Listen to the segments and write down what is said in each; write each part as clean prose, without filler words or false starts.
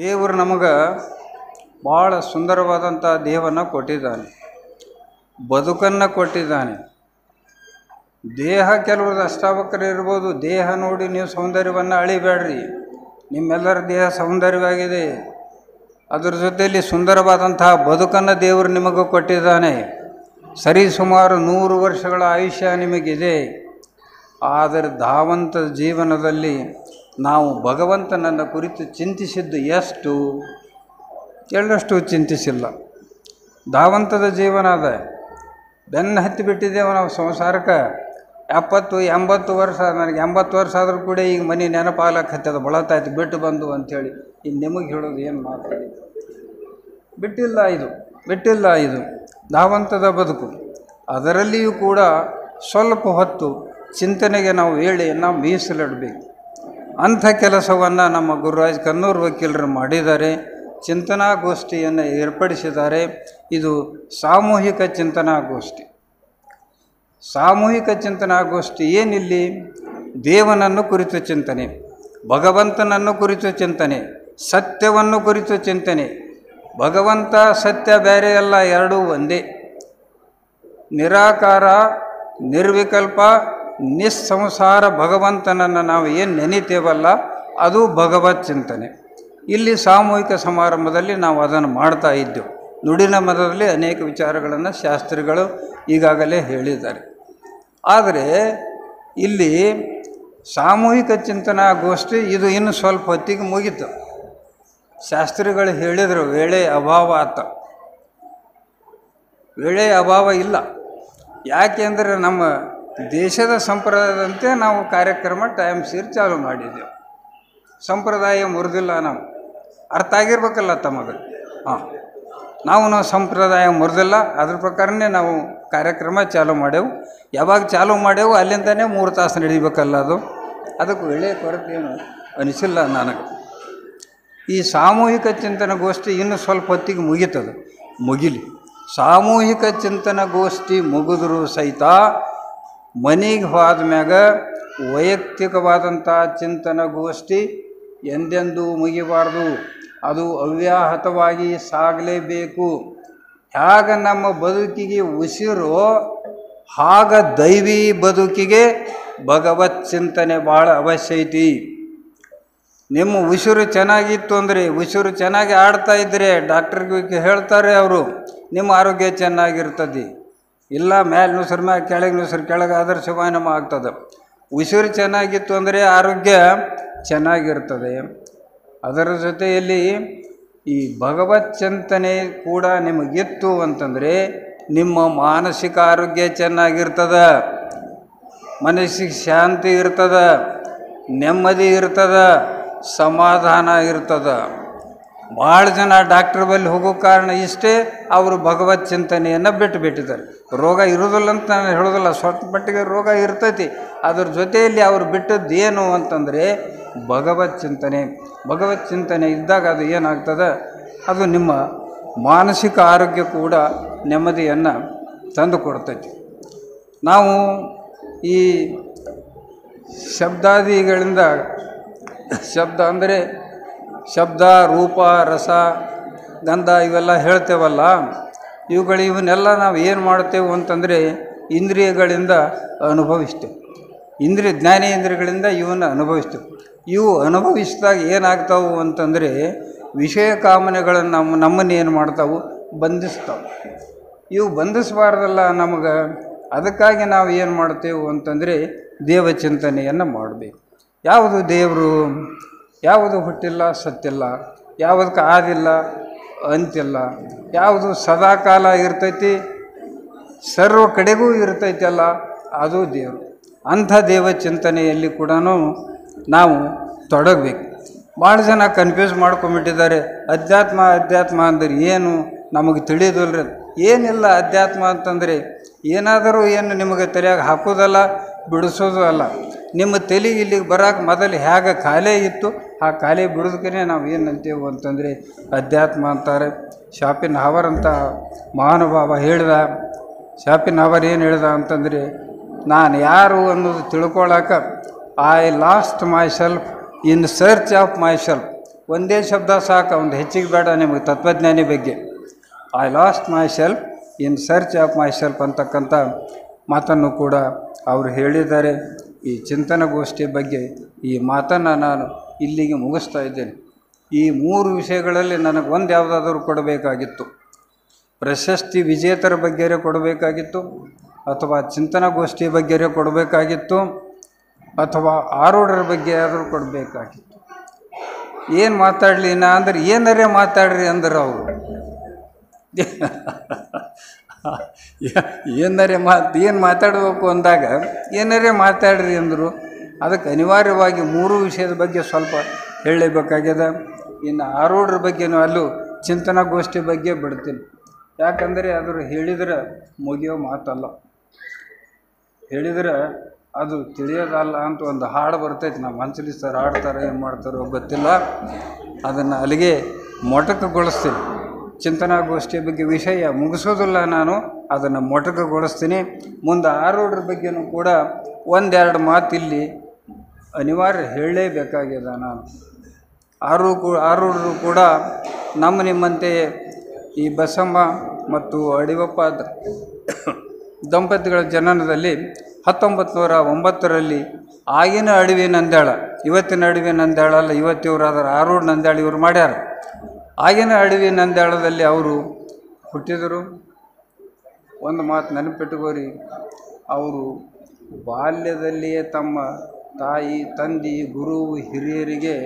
ದೇವರು ನಮಗೆ ಭಾಳ ಸುಂದರವಾದಂಥ ದೇಹವನ್ನು ಕೊಟ್ಟಿದ್ದಾನೆ, ಬದುಕನ್ನು ಕೊಟ್ಟಿದ್ದಾನೆ. ದೇಹ ಕೆಲವರು ಅಷ್ಟಾವಕ್ರ ಇರ್ಬೋದು. ದೇಹ ನೋಡಿ ನೀವು ಸೌಂದರ್ಯವನ್ನು ಅಳಿಬೇಡ್ರಿ. ನಿಮ್ಮೆಲ್ಲರ ದೇಹ ಸೌಂದರ್ಯವಾಗಿದೆ. ಅದರ ಜೊತೆಯಲ್ಲಿ ಸುಂದರವಾದಂತಹ ಬದುಕನ್ನು ದೇವರು ನಿಮಗೆ ಕೊಟ್ಟಿದ್ದಾನೆ. ಸರಿ ಸುಮಾರು 100 ವರ್ಷಗಳ ಆಯುಷ್ಯ ನಿಮಗಿದೆ. ಆದರೆ ಧಾವಂತ ಜೀವನದಲ್ಲಿ ನಾವು ಭಗವಂತನನ್ನು ಕುರಿತು ಚಿಂತಿಸಿದ್ದು ಎಳ್ಳಷ್ಟು ಚಿಂತಿಸಿಲ್ಲ. ಧಾವಂತದ ಜೀವನ ಅದ. ಬೆನ್ನು ಹತ್ತಿ ಬಿಟ್ಟಿದ್ದೇವೆ ನಾವು ಸಂಸಾರಕ್ಕೆ. 70-80 ವರ್ಷ. ನನಗೆ 80 ವರ್ಷ ಆದರೂ ಕೂಡ ಈಗ ಮನೆ ನೆನಪಾಗ್ಲಕ್ಕೆ ಹತ್ತದ, ಬಳತಾಯ್ತು ಬಿಟ್ಟು ಬಂದು ಅಂಥೇಳಿ. ಈಗ ನಿಮಗೆ ಹೇಳೋದು ಏನು ಮಾತಾಡಿ ಬಿಟ್ಟಿಲ್ಲ ಇದು ಧಾವಂತದ ಬದುಕು. ಅದರಲ್ಲಿಯೂ ಕೂಡ ಸ್ವಲ್ಪ ಹೊತ್ತು ಚಿಂತನೆಗೆ ನಾವು ವೇಳೆಯನ್ನು ಮೀಸಲಿಡಬೇಕು. ಅಂಥ ಕೆಲಸವನ್ನು ನಮ್ಮ ಗುರುರಾಜ್ ಕನ್ನೂರ್ ವಕೀಲರು ಮಾಡಿದ್ದಾರೆ. ಚಿಂತನಾಗೋಷ್ಠಿಯನ್ನು ಏರ್ಪಡಿಸಿದ್ದಾರೆ. ಇದು ಸಾಮೂಹಿಕ ಚಿಂತನಾಗೋಷ್ಠಿ. ಸಾಮೂಹಿಕ ಚಿಂತನಾಗೋಷ್ಠಿ ಏನಿಲ್ಲಿ? ದೇವನನ್ನು ಕುರಿತು ಚಿಂತನೆ, ಭಗವಂತನನ್ನು ಕುರಿತು ಚಿಂತನೆ, ಸತ್ಯವನ್ನು ಕುರಿತು ಚಿಂತನೆ. ಭಗವಂತ ಸತ್ಯ ಬೇರೆ ಅಲ್ಲ, ಎರಡೂ ಒಂದೇ. ನಿರಾಕಾರ, ನಿರ್ವಿಕಲ್ಪ, ನಿಸ್ಸಂಸಾರ ಭಗವಂತನನ್ನು ನಾವು ಏನು ನೆನಿತೇವಲ್ಲ, ಅದು ಭಗವತ್ ಚಿಂತನೆ. ಇಲ್ಲಿ ಸಾಮೂಹಿಕ ಸಮಾರಂಭದಲ್ಲಿ ನಾವು ಅದನ್ನು ಮಾಡ್ತಾ ಇದ್ದೆವು. ನುಡಿನ ಮದದಲ್ಲಿ ಅನೇಕ ವಿಚಾರಗಳನ್ನು ಶಾಸ್ತ್ರಿಗಳು ಈಗಾಗಲೇ ಹೇಳಿದ್ದಾರೆ. ಆದರೆ ಇಲ್ಲಿ ಸಾಮೂಹಿಕ ಚಿಂತನಾಗೋಷ್ಠಿ ಇದು ಇನ್ನು ಸ್ವಲ್ಪ ಹೊತ್ತಿಗೆ ಮುಗೀತು. ಶಾಸ್ತ್ರಿಗಳು ಹೇಳಿದರು ವೇಳೆ ಅಭಾವ ಆತ. ವೇಳೆ ಅಭಾವ ಇಲ್ಲ. ಯಾಕೆಂದರೆ ನಮ್ಮ ದೇಶದ ಸಂಪ್ರದಾಯದಂತೆ ನಾವು ಕಾರ್ಯಕ್ರಮ ಟೈಮ್ ಸೀರ್ ಚಾಲು ಮಾಡಿದ್ದೆವು. ಸಂಪ್ರದಾಯ ಮುರಿದಿಲ್ಲ. ನಾವು ಅರ್ಥ ಆಗಿರ್ಬೇಕಲ್ಲ ತಮಗೆ. ನಾವು ಸಂಪ್ರದಾಯ ಮುರಿದಿಲ್ಲ. ಅದ್ರ ಪ್ರಕಾರನೇ ನಾವು ಕಾರ್ಯಕ್ರಮ ಚಾಲು ಮಾಡೆವು. ಯಾವಾಗ ಚಾಲು ಮಾಡೆವು ಅಲ್ಲಿಂದನೇ 3 ತಾಸು ನಡಿಬೇಕಲ್ಲ. ಅದಕ್ಕೆ ವೇಳೆ ಕೊರತೆ ಏನು ಅನಿಸಿಲ್ಲ ನನಗೆ. ಈ ಸಾಮೂಹಿಕ ಚಿಂತನಗೋಷ್ಠಿ ಇನ್ನು ಸ್ವಲ್ಪ ಹೊತ್ತಿಗೆ ಮುಗಿಲಿ. ಸಾಮೂಹಿಕ ಚಿಂತನಗೋಷ್ಠಿ ಮುಗಿದ್ರೂ ಸಹಿತ ಮನೆಗೆ ಹೋದ ಮ್ಯಾಗ ವೈಯಕ್ತಿಕವಾದಂಥ ಚಿಂತನಗೋಷ್ಠಿ ಎಂದೆಂದೂ ಮುಗಿಬಾರ್ದು. ಅದು ಅವ್ಯಾಹತವಾಗಿ ಸಾಗಲೇಬೇಕು. ಹ್ಯಾಗ ನಮ್ಮ ಬದುಕಿಗೆ ಉಸಿರೋ ಹಾಗ ದೈವಿ ಬದುಕಿಗೆ ಭಗವತ್ ಚಿಂತನೆ ಭಾಳ ಅವಶ್ಯ ಐತಿ. ನಿಮ್ಮ ಉಸಿರು ಚೆನ್ನಾಗಿತ್ತು ಅಂದರೆ, ಉಸಿರು ಚೆನ್ನಾಗಿ ಆಡ್ತಾ ಇದ್ದರೆ ಡಾಕ್ಟರ್ಗೆ ಹೇಳ್ತಾರೆ ಅವರು, ನಿಮ್ಮ ಆರೋಗ್ಯ ಚೆನ್ನಾಗಿರ್ತದೆ. ಇಲ್ಲ ಮೇಲೆ ನುಸಿರು ಮ್ಯಾಗ ಕೆಳಗೆ ನುಸಿರು ಕೆಳಗೆ ಆದರ್ಶವಾಯನಮ ಆಗ್ತದೆ. ಉಸಿರು ಚೆನ್ನಾಗಿತ್ತು ಅಂದರೆ ಆರೋಗ್ಯ ಚೆನ್ನಾಗಿರ್ತದೆ. ಅದರ ಜೊತೆಯಲ್ಲಿ ಈ ಭಗವತ್ ಚಿಂತನೆ ಕೂಡ ನಿಮಗಿತ್ತು ಅಂತಂದರೆ ನಿಮ್ಮ ಮಾನಸಿಕ ಆರೋಗ್ಯ ಚೆನ್ನಾಗಿರ್ತದೆ, ಮನಸ್ಸಿಗೆ ಶಾಂತಿ ಇರ್ತದೆ, ನೆಮ್ಮದಿ ಇರ್ತದೆ, ಸಮಾಧಾನ ಇರ್ತದೆ. ಭಾಳ ಜನ ಡಾಕ್ಟ್ರ್ ಬಳಿ ಹೋಗೋ ಕಾರಣ ಇಷ್ಟೇ, ಅವರು ಭಗವತ್ ಚಿಂತನೆಯನ್ನು ಬಿಟ್ಟಿದ್ದಾರೆ. ರೋಗ ಇರೋದಿಲ್ಲ ಅಂತ ನಾನು ಹೇಳೋದಿಲ್ಲ, ಸ್ವಲ್ಪ ಮಟ್ಟಿಗೆ ರೋಗ ಇರ್ತೈತಿ. ಅದ್ರ ಜೊತೆಯಲ್ಲಿ ಅವರು ಬಿಟ್ಟದ್ದು ಏನು ಅಂತಂದರೆ ಭಗವತ್ ಚಿಂತನೆ ಇದ್ದಾಗ ಅದು ಏನಾಗ್ತದೆ, ಅದು ನಿಮ್ಮ ಮಾನಸಿಕ ಆರೋಗ್ಯ ಕೂಡ ನೆಮ್ಮದಿಯನ್ನು ತಂದು ಕೊಡ್ತೈತಿ. ನಾವು ಈ ಶಬ್ದಾದಿಗಳಿಂದ, ಶಬ್ದ ಅಂದರೆ ಶಬ್ದ, ರೂಪ, ರಸ, ಗಂಧ ಇವೆಲ್ಲ ಹೇಳ್ತೇವಲ್ಲ, ಇವನ್ನೆಲ್ಲ ನಾವು ಏನು ಮಾಡ್ತೇವೆ ಅಂತಂದರೆ ಇಂದ್ರಿಯಗಳಿಂದ ಅನುಭವಿಸ್ತೇವೆ. ಜ್ಞಾನೇಂದ್ರಿಯಗಳಿಂದ ಇವನ್ನು ಅನುಭವಿಸ್ತೇವೆ. ಇವು ಅನುಭವಿಸಿದಾಗ ಏನಾಗ್ತಾವೆ ಅಂತಂದರೆ ವಿಷಯ ಕಾಮನೆಗಳನ್ನು ನಮ್ಮನ್ನು ಏನು ಮಾಡ್ತಾವೆ, ಬಂಧಿಸ್ತಾವೆ. ಇವು ಬಂಧಿಸಬಾರ್ದಲ್ಲ ನಮಗೆ. ಅದಕ್ಕಾಗಿ ನಾವು ಏನು ಮಾಡ್ತೇವೆ ಅಂತಂದರೆ ದೇವಚಿಂತನೆಯನ್ನು ಮಾಡಬೇಕು. ಯಾವುದು ದೇವರು? ಯಾವುದು ಹುಟ್ಟಿಲ್ಲ ಸತ್ತಿಲ್ಲ, ಯಾವುದಕ್ಕೆ ಆದಿಲ್ಲ ಅಂತಿಲ್ಲ, ಯಾವುದು ಸದಾಕಾಲ ಇರ್ತೈತಿ, ಸರ್ವ ಕಡೆಗೂ ಇರ್ತೈತಲ್ಲ, ಅದು ದೇವರು. ಅಂಥ ದೇವಚಿಂತನೆಯಲ್ಲಿ ಕೂಡ ನಾವು ತೊಡಗಬೇಕು. ಭಾಳ ಜನ ಕನ್ಫ್ಯೂಸ್ ಮಾಡ್ಕೊಂಬಿಟ್ಟಿದ್ದಾರೆ. ಅಧ್ಯಾತ್ಮ ಅಂದರೆ ಏನು ನಮಗೆ ತಿಳಿಯೋದಿಲ್ಲರಿ. ಏನಿಲ್ಲ ಅಧ್ಯಾತ್ಮ ಅಂತಂದರೆ ಏನಾದರೂ ಏನು ನಿಮಗೆ ತಲೆಯಾಗ ಹಾಕೋದಲ್ಲ, ಬಿಡಿಸೋದು ಅಲ್ಲ. ನಿಮ್ಮ ತಲೆಗೆ ಇಲ್ಲಿಗೆ ಬರೋಕೆ ಮೊದಲು ಹೇಗೆ ಖಾಲಿ ಇತ್ತು, ಆ ಖಾಲಿ ಬಿಡೋದಕ್ಕೆ ನಾವು ಏನು ಅಂತೀವಿ ಅಂತಂದರೆ ಅಧ್ಯಾತ್ಮ ಅಂತಾರೆ. ಶಾಪಿನ್ಹಾವರ್ ಅಂತ ಮಹಾನುಭಾವ ಹೇಳಿದ. ಶಾಪಿನ್ಹಾವರ್ ಏನು ಹೇಳ್ದ ಅಂತಂದರೆ, ನಾನು ಯಾರು ಅನ್ನೋದು ತಿಳ್ಕೊಳ್ಳೋಕೆ I lost myself in search of myself. ಒಂದೇ ಶಬ್ದ ಸಾಕು, ಒಂದು ಹೆಚ್ಚಿಗೆ ಬೇಡ ನಿಮಗೆ ತತ್ವಜ್ಞಾನಿ ಬಗ್ಗೆ. I lost myself in search of myself ಅಂತಕ್ಕಂಥ ಮಾತನ್ನು ಕೂಡ ಅವರು ಹೇಳಿದ್ದಾರೆ. ಈ ಚಿಂತನಗೋಷ್ಠಿ ಬಗ್ಗೆ ಈ ಮಾತನ್ನು ನಾನು ಇಲ್ಲಿಗೆ ಮುಗಿಸ್ತಾ ಇದ್ದೇನೆ. ಈ 3 ವಿಷಯಗಳಲ್ಲಿ ನನಗೆ ಒಂದು ಯಾವುದಾದ್ರೂ ಕೊಡಬೇಕಾಗಿತ್ತು. ಪ್ರಶಸ್ತಿ ವಿಜೇತರ ಬಗ್ಗೆ ಕೊಡಬೇಕಾಗಿತ್ತು, ಅಥವಾ ಚಿಂತನಗೋಷ್ಠಿ ಬಗ್ಗೆ ಕೊಡಬೇಕಾಗಿತ್ತು, ಅಥವಾ ಆರೂಢರ ಬಗ್ಗೆ ಆದರೂ ಕೊಡಬೇಕಾಗಿತ್ತು. ಏನು ಮಾತಾಡಲಿ ನಾ ಅಂದ್ರೆ ಏನರೇ ಮಾತಾಡ್ರಿ ಅಂದ್ರೆ ಅವರು ಏನು ಮಾತಾಡಬೇಕು ಅಂದಾಗ ಏನರೇ ಮಾತಾಡ್ರಿ ಅಂದರು. ಅದಕ್ಕೆ ಅನಿವಾರ್ಯವಾಗಿ 3 ವಿಷಯದ ಬಗ್ಗೆ ಸ್ವಲ್ಪ ಹೇಳಲೇಬೇಕಾಗ್ಯದ. ಇನ್ನು ಆರೂಢರ ಬಗ್ಗೆನೂ ಅಲ್ಲೂ ಚಿಂತನಗೋಷ್ಠಿ ಬಗ್ಗೆ ಬಿಡ್ತೀನಿ. ಯಾಕಂದರೆ ಅದ್ರ ಹೇಳಿದ್ರೆ ಮುಗಿಯೋ ಮಾತಲ್ಲ, ಹೇಳಿದ್ರೆ ಅದು ತಿಳಿಯೋದಲ್ಲ ಅಂತ ಒಂದು ಹಾಡು ಬರ್ತೈತೆ. ನಮ್ಮ ಮನಸ್ಸಲ್ಲಿ ಸರ್ ಹಾಡ್ತಾರೆ, ಏನು ಮಾಡ್ತಾರೋ ಗೊತ್ತಿಲ್ಲ. ಅದನ್ನು ಅಲ್ಲಿಗೆ ಮೊಟಕುಗೊಳಿಸ್ತೀನಿ. ಚಿಂತನಗೋಷ್ಠಿ ಬಗ್ಗೆ ವಿಷಯ ಮುಗಿಸೋದಿಲ್ಲ, ನಾನು ಅದನ್ನು ಮೊಟಕುಗೊಳಿಸ್ತೀನಿ. ಮುಂದೆ ಆರೂಢರ ಬಗ್ಗೆನೂ ಕೂಡ 1-2 ಮಾತು ಇಲ್ಲಿ ಅನಿವಾರ್ಯ ಹೇಳಲೇಬೇಕಾಗ್ಯದ. ನಾನು ಆರೂಢರು ಕೂಡ ನಿಮ್ಮಂತೆಯೇ ಈ ಬಸಮ್ಮ ಮತ್ತು ಅಡಿವಪ್ಪ ದಂಪತಿಗಳ ಜನನದಲ್ಲಿ 1909ರಲ್ಲಿ ಆಗಿನ ಅಡವಿ ನಂದ್ಯಾಳ, ಇವತ್ತಿನ ಅಡವಿ ನಂದ್ಯಾಳ ಅಲ್ಲ, ಇವತ್ತಿವರಾದ್ರೆ ಆರೂಢ ನಂದ್ಯಾಳ ಇವರು ಮಾಡ್ಯಾರ. ಆಗಿನ ಅಡವಿ ನಂದ್ಯಾಳದಲ್ಲಿ ಅವರು ಹುಟ್ಟಿದರು. ಒಂದು ಮಾತು ನೆನಪಿಟ್ಟುಕೋರಿ, ಅವರು ಬಾಲ್ಯದಲ್ಲಿಯೇ ತಮ್ಮ ತಾಯಿ, ತಂದೆ, ಗುರು, ಹಿರಿಯರಿಗೆ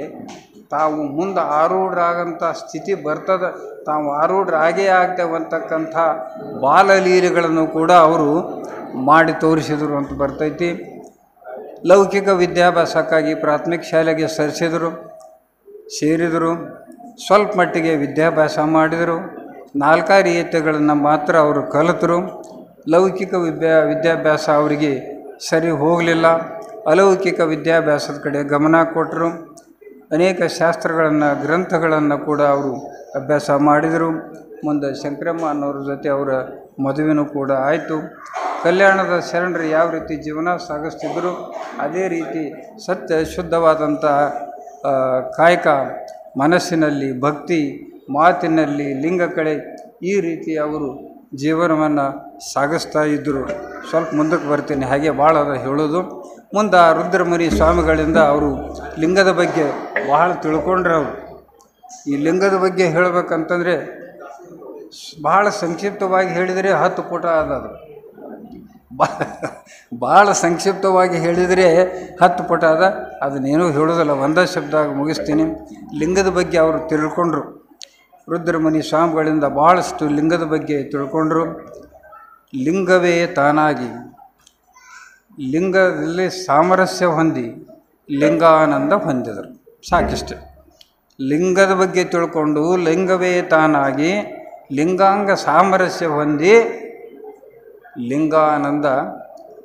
ತಾವು ಮುಂದೆ ಆರೂಢರಾಗಂಥ ಸ್ಥಿತಿ ಬರ್ತದೆ, ತಾವು ಆರೂಢರಾಗೇ ಆಗ್ತೇವಂತಕ್ಕಂಥ ಬಾಲಲೀಲೆಗಳನ್ನು ಕೂಡ ಅವರು ಮಾಡಿ ತೋರಿಸಿದರು ಅಂತ ಬರ್ತೈತಿ. ಲೌಕಿಕ ವಿದ್ಯಾಭ್ಯಾಸಕ್ಕಾಗಿ ಪ್ರಾಥಮಿಕ ಶಾಲೆಗೆ ಸೇರಿದರು. ಸ್ವಲ್ಪ ಮಟ್ಟಿಗೆ ವಿದ್ಯಾಭ್ಯಾಸ ಮಾಡಿದರು. 4 ಈಯತೆಗಳನ್ನು ಮಾತ್ರ ಅವರು ಕಲಿತರು. ಲೌಕಿಕ ವಿದ್ಯಾಭ್ಯಾಸ ಅವರಿಗೆ ಸರಿ ಹೋಗಲಿಲ್ಲ. ಅಲೌಕಿಕ ವಿದ್ಯಾಭ್ಯಾಸದ ಕಡೆ ಗಮನ ಕೊಟ್ಟರು. ಅನೇಕ ಶಾಸ್ತ್ರಗಳನ್ನು, ಗ್ರಂಥಗಳನ್ನು ಕೂಡ ಅವರು ಅಭ್ಯಾಸ ಮಾಡಿದರು. ಮುಂದೆ ಶಂಕರಮ್ಮ ಅನ್ನೋರ ಜೊತೆ ಅವರ ಮದುವೆನೂ ಕೂಡ ಆಯಿತು. ಕಲ್ಯಾಣದ ಶರಣರು ಯಾವ ರೀತಿ ಜೀವನ ಸಾಗಿಸ್ತಿದ್ದರು ಅದೇ ರೀತಿ ಸತ್ಯ ಶುದ್ಧವಾದಂಥ ಕಾಯಕ, ಮನಸ್ಸಿನಲ್ಲಿ ಭಕ್ತಿ, ಮಾತಿನಲ್ಲಿ ಲಿಂಗಕಳೆ, ಈ ರೀತಿ ಅವರು ಜೀವನವನ್ನು ಸಾಗಿಸ್ತಾ ಇದ್ದರು. ಸ್ವಲ್ಪ ಮುಂದಕ್ಕೆ ಬರ್ತೀನಿ, ಹಾಗೆ ಭಾಳ ಅದ ಹೇಳೋದು. ಮುಂದೆ ರುದ್ರಮುನಿ ಸ್ವಾಮಿಗಳಿಂದ ಅವರು ಲಿಂಗದ ಬಗ್ಗೆ ಬಹಳ ತಿಳ್ಕೊಂಡ್ರೆ. ಅವರು ಈ ಲಿಂಗದ ಬಗ್ಗೆ ಹೇಳಬೇಕಂತಂದರೆ ಭಾಳ ಸಂಕ್ಷಿಪ್ತವಾಗಿ ಹೇಳಿದರೆ 10 ಪುಟ ಅದದು. ಭಾಳ ಸಂಕ್ಷಿಪ್ತವಾಗಿ ಹೇಳಿದರೆ 10 ಪುಟ ಅದ. ಅದನ್ನೇನೂ ಹೇಳೋದಿಲ್ಲ, ಒಂದೇ ಶಬ್ದ ಮುಗಿಸ್ತೀನಿ. ಲಿಂಗದ ಬಗ್ಗೆ ಅವರು ತಿಳ್ಕೊಂಡ್ರು. ರುದ್ರಮುನಿ ಸ್ವಾಮಿಗಳಿಂದ ಭಾಳಷ್ಟು ಲಿಂಗದ ಬಗ್ಗೆ ತಿಳ್ಕೊಂಡ್ರು. ಲಿಂಗವೇ ತಾನಾಗಿ ಲಿಂಗದಲ್ಲಿ ಸಾಮರಸ್ಯ ಹೊಂದಿ ಲಿಂಗಾನಂದ ಹೊಂದಿದರು. ಸಾಕಿಷ್ಟೆ. ಲಿಂಗದ ಬಗ್ಗೆ ತಿಳ್ಕೊಂಡು ಲಿಂಗವೇ ತಾನಾಗಿ ಲಿಂಗಾಂಗ ಸಾಮರಸ್ಯ ಹೊಂದಿ ಲಿಂಗಾನಂದ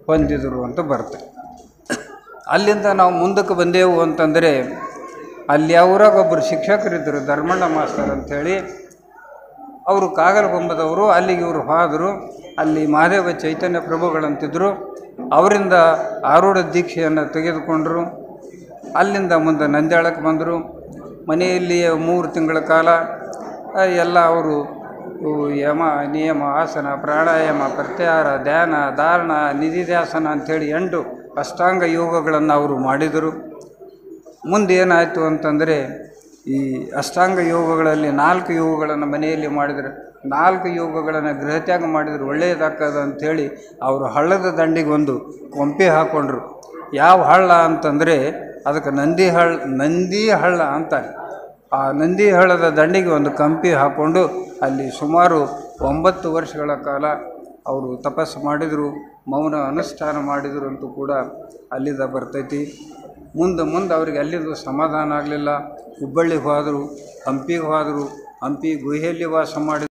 ಹೊಂದಿದರು ಅಂತ ಬರ್ತದೆ. ಅಲ್ಲಿಂದ ನಾವು ಮುಂದಕ್ಕೆ ಬಂದೆವು ಅಂತಂದರೆ ಅಲ್ಲಿ ಅವರಾಗ ಒಬ್ಬರು ಶಿಕ್ಷಕರಿದ್ದರು, ಧರ್ಮಣ್ಣ ಮಾಸ್ತರ್ ಅಂಥೇಳಿ. ಅವರು ಕಾಗಲಗೊಂಬದವರು. ಅಲ್ಲಿಗೆ ಇವರು ಹೋದರು. ಅಲ್ಲಿ ಮಹಾದೇವ ಚೈತನ್ಯ ಪ್ರಭುಗಳಂತಿದ್ದರು. ಅವರಿಂದ ಆರೂಢ ದೀಕ್ಷೆಯನ್ನು ತೆಗೆದುಕೊಂಡರು. ಅಲ್ಲಿಂದ ಮುಂದೆ ನಂದ್ಯಾಳಕ್ಕೆ ಬಂದರು. ಮನೆಯಲ್ಲಿಯೇ 3 ತಿಂಗಳ ಕಾಲ ಎಲ್ಲ ಅವರು ಯಮ, ನಿಯಮ, ಆಸನ, ಪ್ರಾಣಾಯಾಮ, ಪ್ರತ್ಯಾಹಾರ, ಧ್ಯಾನ, ಧಾರಣ, ನಿಧಿಧ್ಯಾಸನ ಅಂಥೇಳಿ 8 ಅಷ್ಟಾಂಗ ಯೋಗಗಳನ್ನು ಅವರು ಮಾಡಿದರು. ಮುಂದೆ ಏನಾಯಿತು ಅಂತಂದರೆ ಈ ಅಷ್ಟಾಂಗ ಯೋಗಗಳಲ್ಲಿ 4 ಯೋಗಗಳನ್ನು ಮನೆಯಲ್ಲಿ ಮಾಡಿದರು. 4 ಯೋಗಗಳನ್ನು ಗೃಹತ್ಯಾಗ ಮಾಡಿದ್ರು, ಒಳ್ಳೆಯದಾಗ್ತದ ಅಂಥೇಳಿ ಅವರು ಹಳ್ಳದ ದಂಡಿಗೆ ಒಂದು ಕೊಂಪೆ ಹಾಕ್ಕೊಂಡ್ರು. ಯಾವ ಹಳ್ಳ ಅಂತಂದರೆ ಅದಕ್ಕೆ ನಂದಿ ಹಳ್ಳ ಅಂತಾರೆ. ಆ ನಂದಿ ಹಳ್ಳದ ದಂಡಿಗೆ ಒಂದು ಕಂಪಿ ಹಾಕ್ಕೊಂಡು ಅಲ್ಲಿ ಸುಮಾರು 9 ವರ್ಷಗಳ ಕಾಲ ಅವರು ತಪಸ್ಸು ಮಾಡಿದರು, ಮೌನ ಅನುಷ್ಠಾನ ಮಾಡಿದರು ಅಂತೂ ಕೂಡ ಅಲ್ಲಿಂದ ಬರ್ತೈತಿ. ಮುಂದೆ ಅವರಿಗೆ ಅಲ್ಲಿಂದ ಸಮಾಧಾನ ಆಗಲಿಲ್ಲ. ಹುಬ್ಬಳ್ಳಿಗೆ ಹೋದರು, ಹಂಪಿಗೆ ಹೋದರು. ಹಂಪಿ ಗುಹೆಯಲ್ಲಿ ವಾಸ ಮಾಡಿ